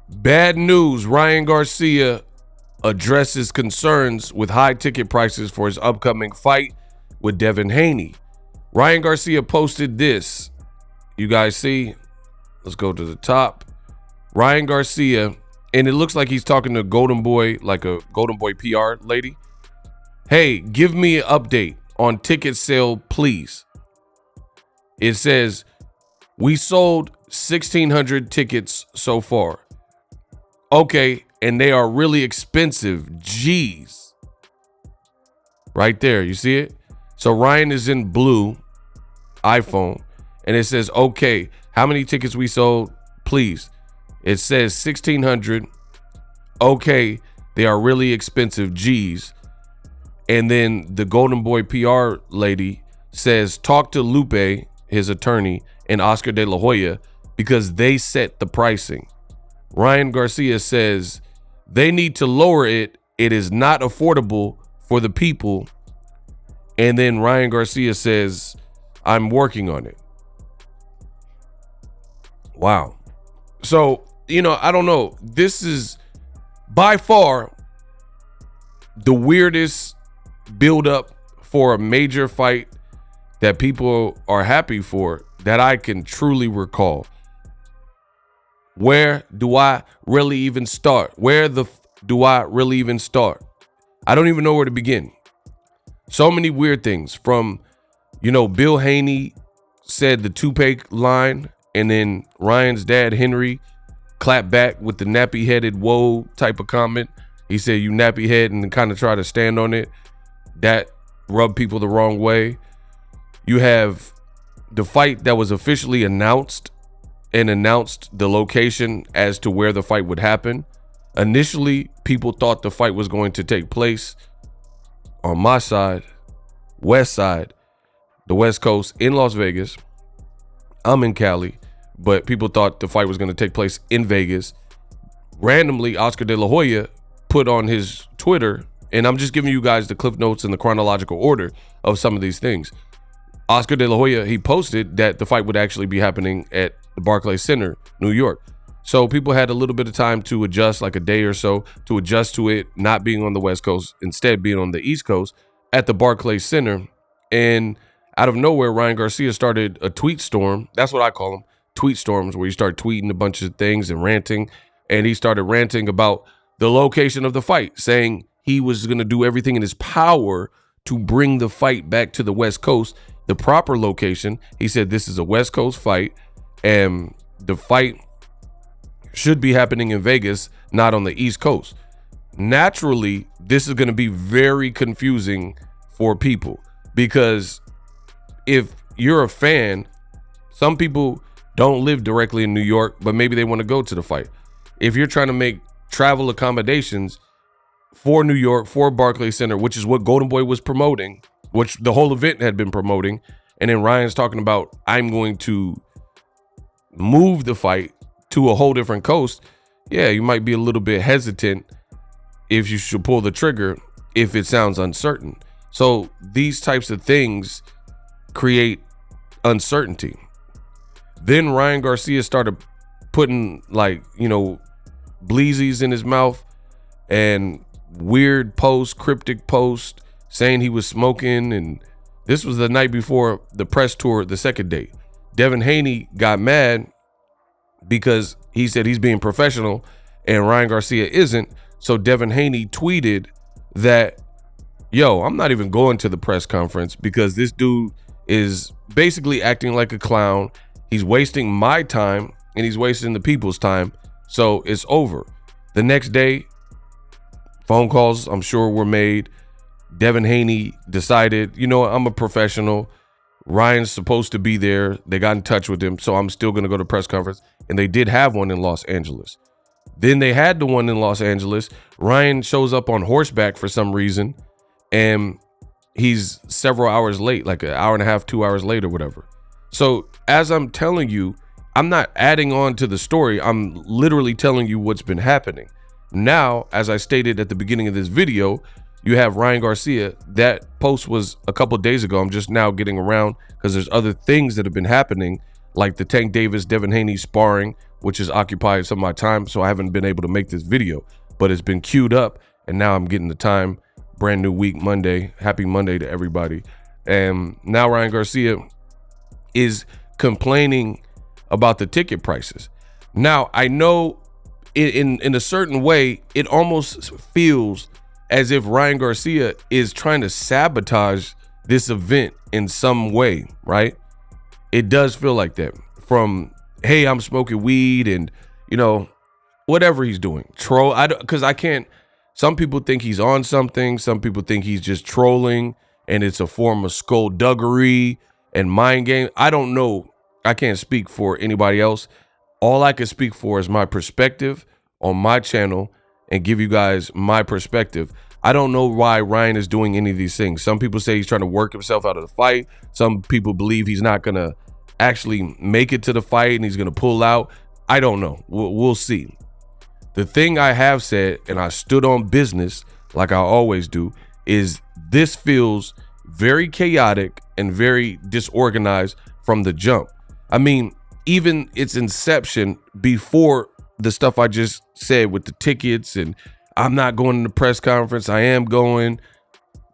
Bad news. Ryan Garcia addresses concerns with high ticket prices for his upcoming fight with Devin Haney. Ryan Garcia posted this. You guys see? Let's go to the top. Ryan Garcia, and it looks like he's talking to Golden Boy, like a Golden Boy PR lady. Hey, give me an update on ticket sale, please. It says, we sold 1,600 tickets so far. Okay, and they are really expensive. Jeez. Right there, you see it? So Ryan is in blue iPhone, and it says, okay, how many tickets we sold? Please. It says 1,600. Okay, they are really expensive. Jeez. And then the Golden Boy PR lady says, talk to Lupe, his attorney, and Oscar De La Hoya, because they set the pricing. Ryan Garcia says, they need to lower it. It is not affordable for the people. And then Ryan Garcia says, I'm working on it. Wow. So, I don't know. This is by far the weirdest build-up for a major fight that people are happy for that I can truly recall. Where do I really even start? Do I really even start? I don't even know where to begin. So many weird things from, Bill Haney said the toupee line, and then Ryan's dad, Henry, clapped back with the nappy-headed whoa type of comment. He said, you nappy head, and kind of try to stand on it. That rubbed people the wrong way. You have the fight that was officially announced and announced the location as to where the fight would happen. Initially, people thought the fight was going to take place on my side, west side, the West Coast in Las Vegas. I'm in Cali, but people thought the fight was going to take place in Vegas. Randomly, Oscar De La Hoya put on his Twitter, and I'm just giving you guys the cliff notes in the chronological order of some of these things. Oscar De La Hoya, he posted that the fight would actually be happening at the Barclays Center, New York. So people had a little bit of time to adjust, like a day or so, to adjust to it not being on the West Coast, instead being on the East Coast at the Barclays Center. And out of nowhere, Ryan Garcia started a tweet storm. That's what I call them, tweet storms, where you start tweeting a bunch of things and ranting. And he started ranting about the location of the fight, saying he was going to do everything in his power to bring the fight back to the West Coast, the proper location. He said this is a West Coast fight, and the fight should be happening in Vegas, not on the East Coast. Naturally, this is going to be very confusing for people, because if you're a fan, some people don't live directly in New York, but maybe they want to go to the fight. If you're trying to make travel accommodations for New York, for Barclays Center, which is what Golden Boy was promoting, which the whole event had been promoting, and then Ryan's talking about, I'm going to move the fight to a whole different coast. Yeah, you might be a little bit hesitant if you should pull the trigger if it sounds uncertain. So these types of things create uncertainty. Then Ryan Garcia started putting, like, bleezies in his mouth and weird posts, cryptic posts, saying he was smoking. And this was the night before the press tour, the second day. Devin Haney got mad because he said he's being professional and Ryan Garcia isn't. So Devin Haney tweeted that, yo, I'm not even going to the press conference because this dude is basically acting like a clown. He's wasting my time and he's wasting the people's time. So it's over. The next day, phone calls, I'm sure, were made. Devin Haney decided, I'm a professional. Ryan's supposed to be there. They got in touch with him, so I'm still going to go to press conference. And they did have one in Los Angeles. Then they had the one in Los Angeles. Ryan shows up on horseback for some reason, and he's several hours late, like an hour and a half, 2 hours late or whatever. So as I'm telling you, I'm not adding on to the story. I'm literally telling you what's been happening. Now, as I stated at the beginning of this video, you have Ryan Garcia. That post was a couple days ago. I'm just now getting around because there's other things that have been happening, like the Tank Davis, Devin Haney sparring which has occupied some of my time. So I haven't been able to make this video, but it's been queued up and now I'm getting the time. Brand new week, Monday. Happy Monday to everybody. And now Ryan Garcia is complaining about the ticket prices. Now, I know in a certain way, it almost feels as if Ryan Garcia is trying to sabotage this event in some way, right? It does feel like that. From, hey, I'm smoking weed and, you know, whatever he's doing. Troll, because I can't, some people think he's on something. Some people think he's just trolling and it's a form of skullduggery and mind game. I don't know. I can't speak for anybody else. All I can speak for is my perspective on my channel and give you guys my perspective. I don't know why Ryan is doing any of these things. Some people say he's trying to work himself out of the fight. Some people believe he's not going to actually make it to the fight and he's going to pull out. I don't know. We'll see. The thing I have said, and I stood on business like I always do, is this feels very chaotic and very disorganized from the jump. I mean, even its inception, before the stuff I just said with the tickets and I'm not going to the press conference, I am going,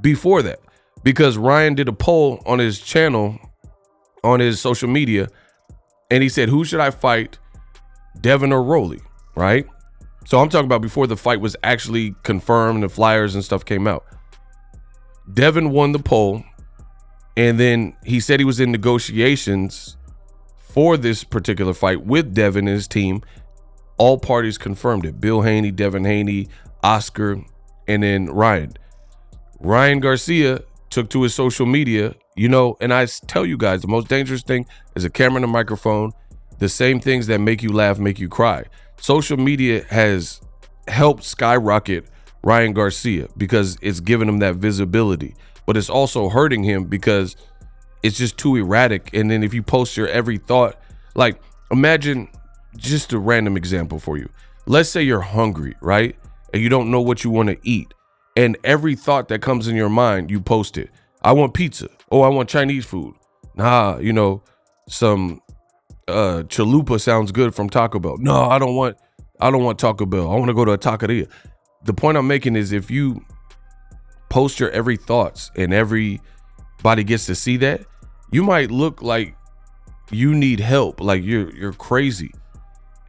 before that, because Ryan did a poll on his channel, on his social media, and he said, who should I fight, Devin or Rolly, right? So I'm talking about before the fight was actually confirmed, the flyers and stuff came out. Devin won the poll, and then he said he was in negotiations for this particular fight with Devin and his team. All parties confirmed it. Bill Haney, Devin Haney, Oscar, and then Ryan. Ryan Garcia took to his social media, you know, and I tell you guys, the most dangerous thing is a camera and a microphone. The same things that make you laugh, make you cry. Social media has helped skyrocket Ryan Garcia because it's given him that visibility, but it's also hurting him because it's just too erratic. And then if you post your every thought, like imagine just a random example for you. Let's say you're hungry, right? And you don't know what you want to eat. And every thought that comes in your mind, you post it. I want pizza. Oh, I want Chinese food. Nah, you know, some chalupa sounds good from Taco Bell. No, I don't want Taco Bell. I want to go to a taqueria. The point I'm making is if you post your every thoughts and everybody gets to see that, you might look like you need help, like you're crazy.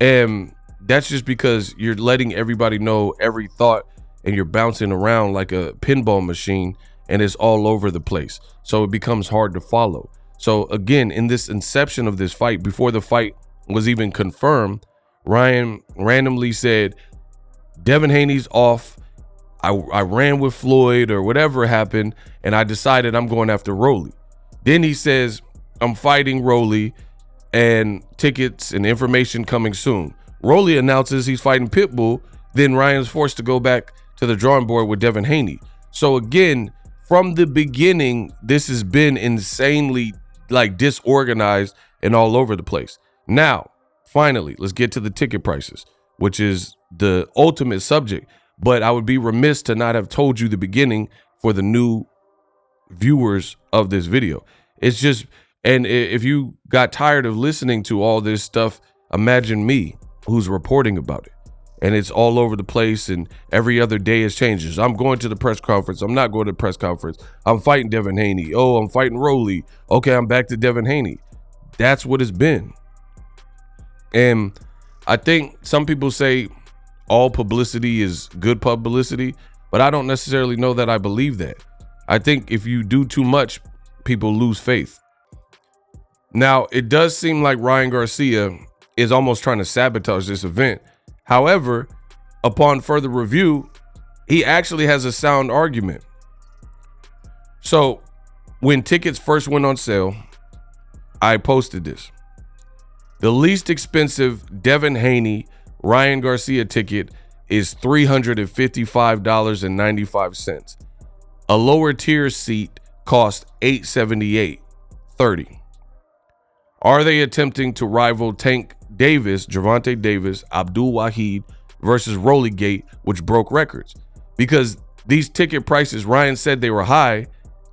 And that's just because you're letting everybody know every thought and you're bouncing around like a pinball machine and it's all over the place. So it becomes hard to follow. So again, in this inception of this fight, before the fight was even confirmed, Ryan randomly said, Devin Haney's off. I ran with Floyd or whatever happened, and I decided I'm going after Rolly. Then he says, I'm fighting Rolly and tickets and information coming soon. Rolly announces he's fighting Pitbull. Then Ryan's forced to go back to the drawing board with Devin Haney. So again, from the beginning, this has been insanely like disorganized and all over the place. Now, finally, let's get to the ticket prices, which is the ultimate subject. But I would be remiss to not have told you the beginning for the new viewers of this video. It's just, and if you got tired of listening to all this stuff, imagine me who's reporting about it. And it's all over the place and every other day it changes. I'm going to the press conference. I'm not going to the press conference. I'm fighting Devin Haney. Oh, I'm fighting Rolly. Okay, I'm back to Devin Haney. That's what it's been. And I think some people say all publicity is good publicity, but I don't necessarily know that I believe that. I think if you do too much, people lose faith. Now, it does seem like Ryan Garcia is almost trying to sabotage this event. However, upon further review, he actually has a sound argument. So when tickets first went on sale, I posted this. The least expensive Devin Haney Ryan Garcia ticket is $355.95. A lower tier seat cost $878.30. Are they attempting to rival Tank Davis, Gervonta Davis, Abdul Wahid versus Rolygate, which broke records? Because these ticket prices, Ryan said they were high.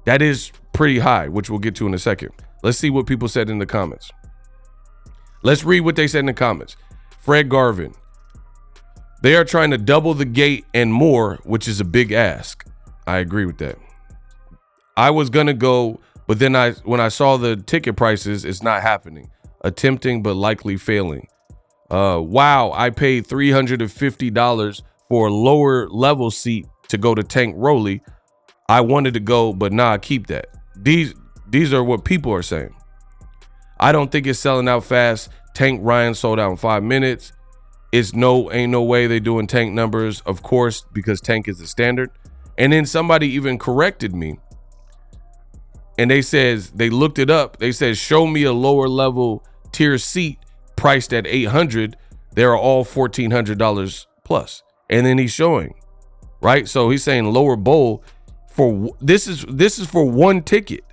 That is pretty high, which we'll get to in a second. Let's see what people said in the comments. Let's read what they said in the comments. Fred Garvin. They are trying to double the gate and more, which is a big ask. I agree with that. I was going to go, but then when I saw the ticket prices, it's not happening. Attempting, but likely failing. Wow, I paid $350 for a lower level seat to go to Tank Rolly. I wanted to go, but nah, keep that. These are what people are saying. I don't think it's selling out fast. Tank Ryan sold out in 5 minutes. Ain't no way they doing Tank numbers, of course, because Tank is the standard. And then somebody even corrected me. And they looked it up. They said, show me a lower level tier seat priced at $800. They're all $1,400 plus. And then he's showing, right? So he's saying lower bowl for this is for one ticket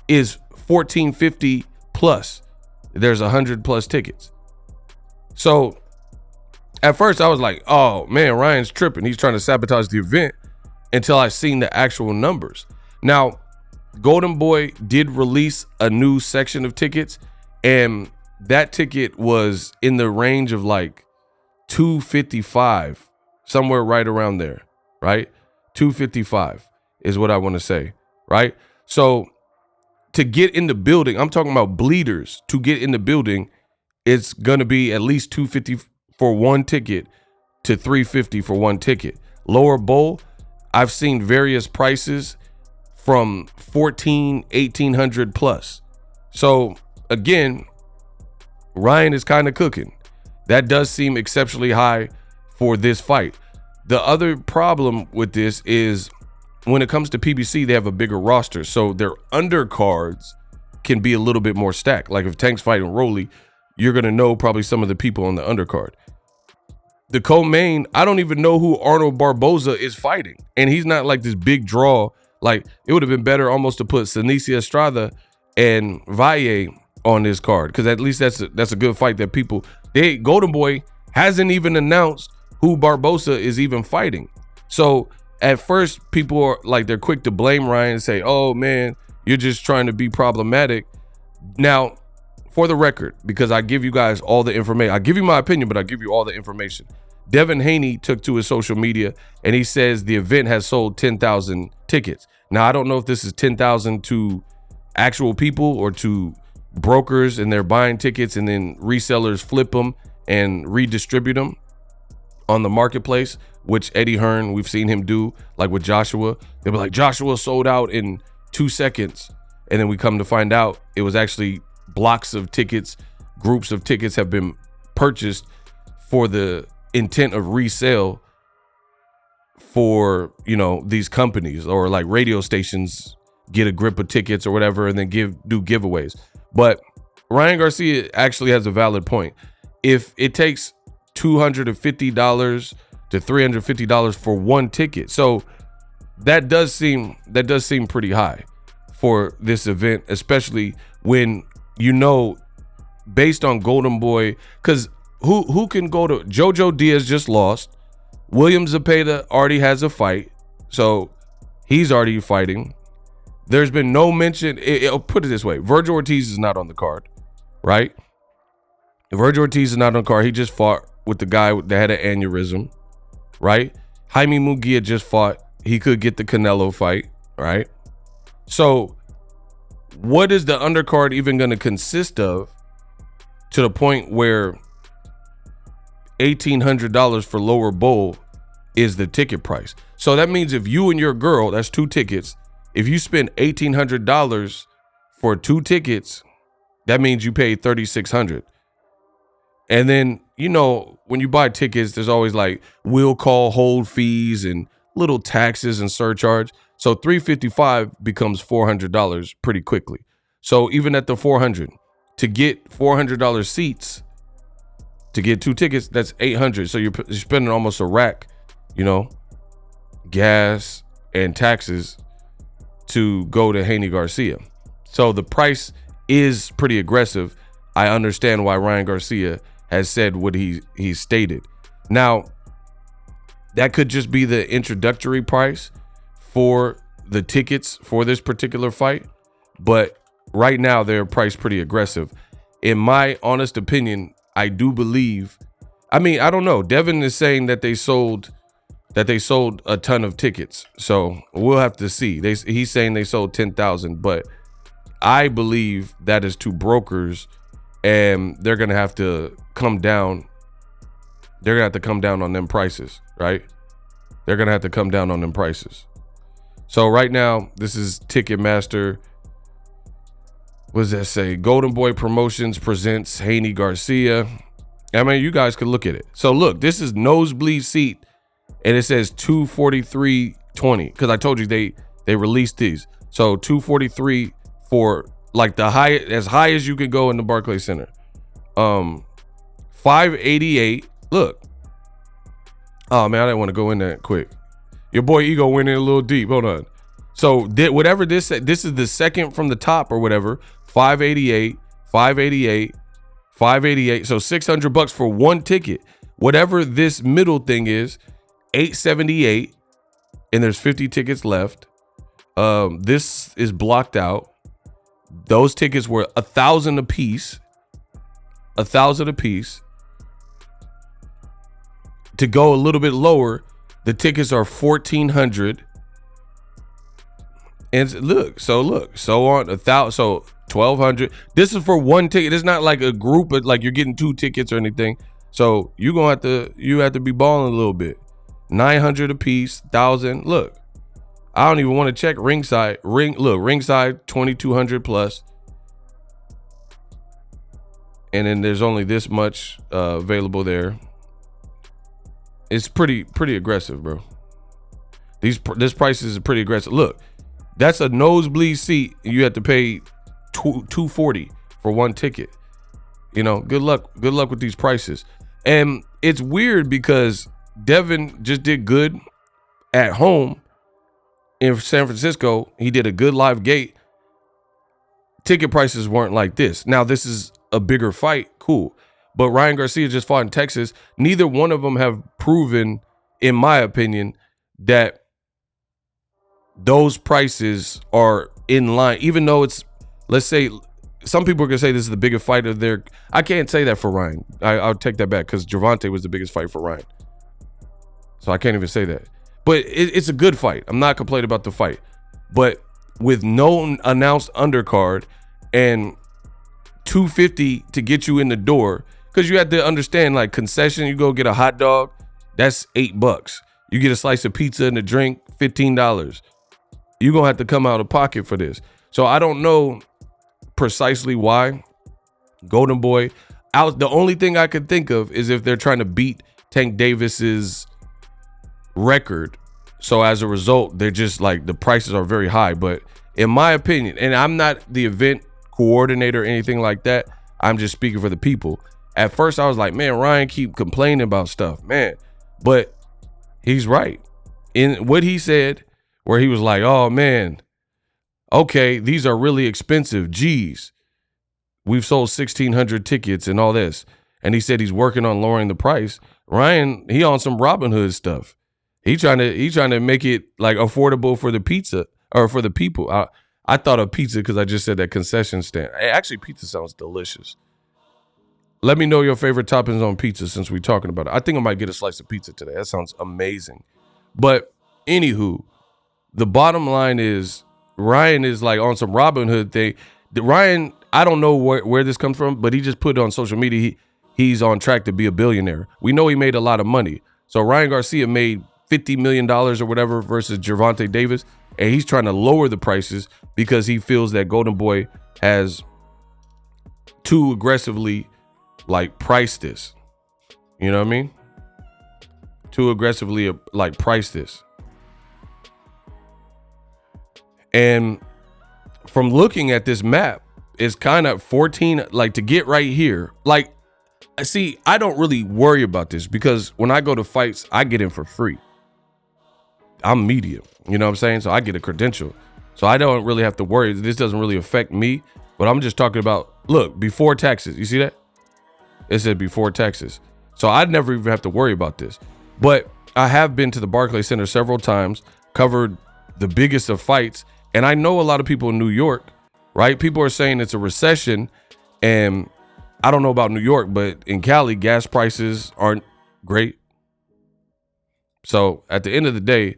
is $1,450 plus. There's 100 plus tickets. So at first I was like, oh man, Ryan's tripping. He's trying to sabotage the event, until I seen the actual numbers. Now, Golden Boy did release a new section of tickets, and that ticket was in the range of like $255, somewhere right around there, right? $255 is what I want to say, right? So to get in the building, I'm talking about bleeders. To get in the building, it's going to be at least $250 for one ticket to $350 for one ticket. Lower bowl, I've seen various prices from $1,800 plus. So again, Ryan is kind of cooking. That does seem exceptionally high for this fight. The other problem with this is when it comes to PBC, they have a bigger roster, so their undercards can be a little bit more stacked. Like if Tank's fighting Rolly, you're going to know probably some of the people on the undercard. The co-main, I don't even know who Arnold Barboza is fighting. And he's not like this big draw. Like, it would have been better almost to put Senicia Estrada and Valle on this card, because at least that's a good fight that people... Golden Boy hasn't even announced who Barboza is even fighting. So at first, people are like, they're quick to blame Ryan and say, oh man, you're just trying to be problematic. Now, for the record, because I give you guys all the information, I give you my opinion, but I give you all the information. Devin Haney took to his social media and he says the event has sold 10,000 tickets. Now, I don't know if this is 10,000 to actual people or to brokers and they're buying tickets and then resellers flip them and redistribute them on the marketplace, which Eddie Hearn, we've seen him do, like with Joshua. They were like, Joshua sold out in 2 seconds. And then we come to find out it was actually blocks of tickets, groups of tickets have been purchased for the intent of resale for, you know, these companies, or like radio stations get a grip of tickets or whatever and then do giveaways. But Ryan Garcia actually has a valid point. If it takes $250 to $350 for one ticket, so that does seem pretty high for this event, especially when, you know, based on Golden Boy, because who can go to... Jojo Diaz just lost. William Zepeda already has a fight, so he's already fighting. There's been no mention... I'll put it this way. Virgil Ortiz is not on the card, right? Virgil Ortiz is not on the card. He just fought with the guy that had an aneurysm, right? Jaime Munguia just fought. He could get the Canelo fight, right? So what is the undercard even going to consist of to the point where $1,800 for lower bowl is the ticket price? So that means if you and your girl, that's 2 tickets, if you spend $1,800 for 2 tickets, that means you paid $3,600. And then, you know, when you buy tickets, there's always like will call hold fees and little taxes and surcharge. So $355 becomes $400 pretty quickly. So even at the $400, to get $400 seats, to get 2 tickets, that's $800. So you're spending almost a rack, you know, gas and taxes to go to Haney Garcia. So the price is pretty aggressive. I understand why Ryan Garcia has said what he stated. Now, that could just be the introductory price for the tickets for this particular fight, but right now they're priced pretty aggressive. In my honest opinion, I do believe I mean, I don't know. Devin is saying that they sold a ton of tickets. So we'll have to see. He's saying they sold 10,000, but I believe that is to brokers, and they're gonna have to come down. They're gonna have to come down on them prices, right? They're gonna have to come down on them prices. So right now, this is Ticketmaster. What does that say? Golden Boy Promotions presents Haney Garcia. I mean, you guys could look at it. So look, this is nosebleed seat, and it says $243.20 because I told you they released these. So $243 for like the high, as high as you can go in the Barclays Center. $588. Look. Oh man, I didn't want to go in that quick. Your boy Ego went in a little deep. Hold on. So whatever this is the second from the top or whatever. $588. So $600 for one ticket. Whatever this middle thing is, $878, and there's 50 tickets left. This is blocked out. Those tickets were $1,000 a piece. $1,000 a piece. To go a little bit lower, the tickets are $1,400. And look, so on $1,000, so $1,200. This is for one ticket. It's not like a group, but like you're getting two tickets or anything. So you have to be balling a little bit. $900 a piece, $1,000. Look, I don't even want to check ringside. Ringside $2,200 plus. And then there's only this much available there. It's pretty aggressive, bro. This price is pretty aggressive. Look, that's a nosebleed seat. You have to pay $240 for one ticket. You know, good luck with these prices. And it's weird because Devin just did good at home in San Francisco. He did a good live gate. Ticket prices weren't like this. Now this is a bigger fight, cool. But Ryan Garcia just fought in Texas. Neither one of them have proven, in my opinion, that those prices are in line. Even though it's, let's say, some people are going to say this is the biggest fight of their... I can't say that for Ryan. I'll take that back because Gervonta was the biggest fight for Ryan. So I can't even say that. But it's a good fight. I'm not complaining about the fight. But with no announced undercard and $250 to get you in the door... Because you have to understand, like, concession, you go get a hot dog, that's $8. You get a slice of pizza and a drink, $15. You're going to have to come out of pocket for this. So I don't know precisely why Golden Boy. The only thing I could think of is if they're trying to beat Tank Davis's record. So as a result, they're just like, the prices are very high. But in my opinion, and I'm not the event coordinator or anything like that, I'm just speaking for the people. At first, I was like, man, Ryan keep complaining about stuff, man. But he's right. In what he said, where he was like, oh, man, okay, these are really expensive. Geez, we've sold 1,600 tickets and all this. And he said he's working on lowering the price. Ryan, he on some Robin Hood stuff. He trying to make it like affordable for the pizza or for the people. I thought of pizza because I just said that concession stand. Actually, pizza sounds delicious. Let me know your favorite toppings on pizza since we're talking about it. I think I might get a slice of pizza today. That sounds amazing. But anywho, the bottom line is Ryan is like on some Robin Hood thing. Ryan, I don't know where this comes from, but he just put it on social media. He's on track to be a billionaire. We know he made a lot of money. So Ryan Garcia made $50 million or whatever versus Gervonta Davis. And he's trying to lower the prices because he feels that Golden Boy has too aggressively like price this, you know what I mean? Too aggressively like price this. And from looking at this map, it's kind of 14, like to get right here. Like, see, I don't really worry about this because when I go to fights, I get in for free. I'm media, you know what I'm saying? So I get a credential. So I don't really have to worry. This doesn't really affect me, but I'm just talking about, look, before taxes, you see that? It said before taxes. So I'd never even have to worry about this. But I have been to the Barclays Center several times, covered the biggest of fights. And I know a lot of people in New York, right? People are saying it's a recession and I don't know about New York, but in Cali, gas prices aren't great. So at the end of the day,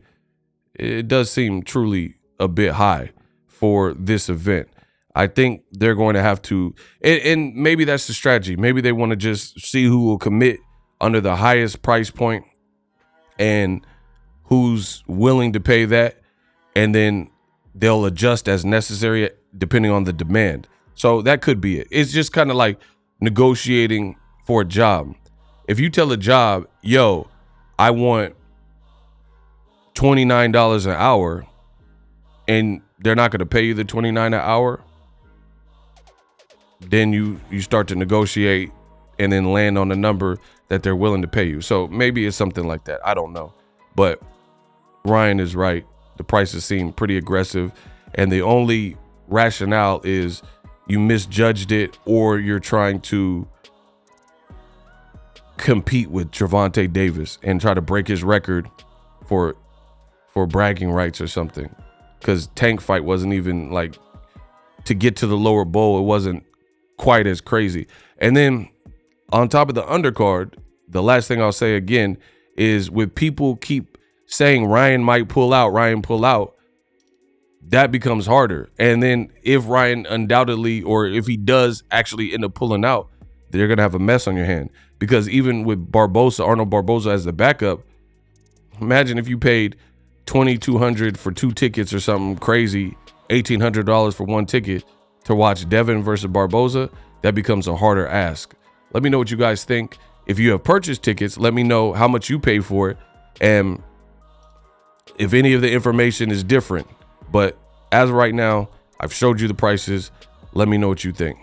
it does seem truly a bit high for this event. I think they're going to have to, and maybe that's the strategy. Maybe they want to just see who will commit under the highest price point and who's willing to pay that, and then they'll adjust as necessary depending on the demand. So that could be it. It's just kind of like negotiating for a job. If you tell a job, yo, I want $29 an hour, and they're not going to pay you the $29 an hour, then you start to negotiate and then land on the number that they're willing to pay you. So maybe it's something like that. I don't know. But Ryan is right. The prices seem pretty aggressive. And the only rationale is you misjudged it, or you're trying to compete with Gervonta Davis and try to break his record for bragging rights or something. Because Tank fight wasn't even like, to get to the lower bowl, it wasn't quite as crazy. And then on top of the undercard, the last thing I'll say again is, with people keep saying Ryan might pull out, that becomes harder. And then if Ryan undoubtedly, or if he does actually end up pulling out, they're going to have a mess on your hand. Because even with Arnold Barboza as the backup, imagine if you paid $2,200 for 2 tickets or something crazy, $1,800 for 1 ticket to watch Devin versus Barboza. That becomes a harder ask. Let me know what you guys think. If you have purchased tickets, let me know how much you pay for it, and if any of the information is different. But as of right now, I've showed you the prices. Let me know what you think.